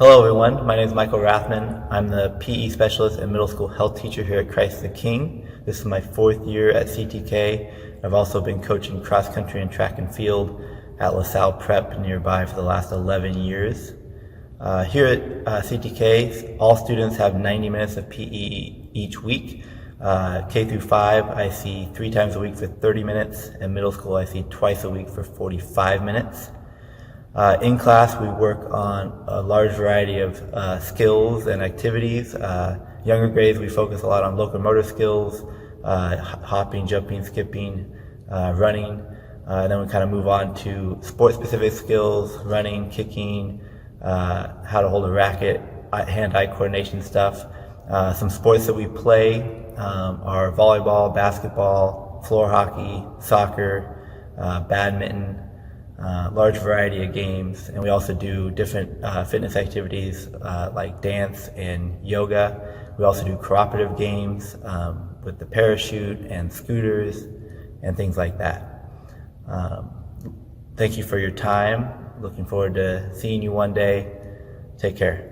Hello everyone, my name is Michael Rathman. I'm the PE specialist and middle school health teacher here at Christ the King. This is my 4th year at CTK. I've also been coaching cross country and track and field at LaSalle Prep nearby for the last 11 years. Here at CTK, all students have 90 minutes of PE each week. K through 5, I see 3 times a week for 30 minutes, and middle school I see twice a week for 45 minutes. In class, we work on a large variety of skills and activities. Younger grades, we focus a lot on locomotor skills, hopping, jumping, skipping, running. Then we kind of move on to sport-specific skills, running, kicking, how to hold a racket, hand-eye coordination stuff. Some sports that we play are volleyball, basketball, floor hockey, soccer, badminton, large variety of games, and we also do different fitness activities like dance and yoga. We also do cooperative games with the parachute and scooters and things like that. Thank you for your time. Looking forward to seeing you one day. Take care.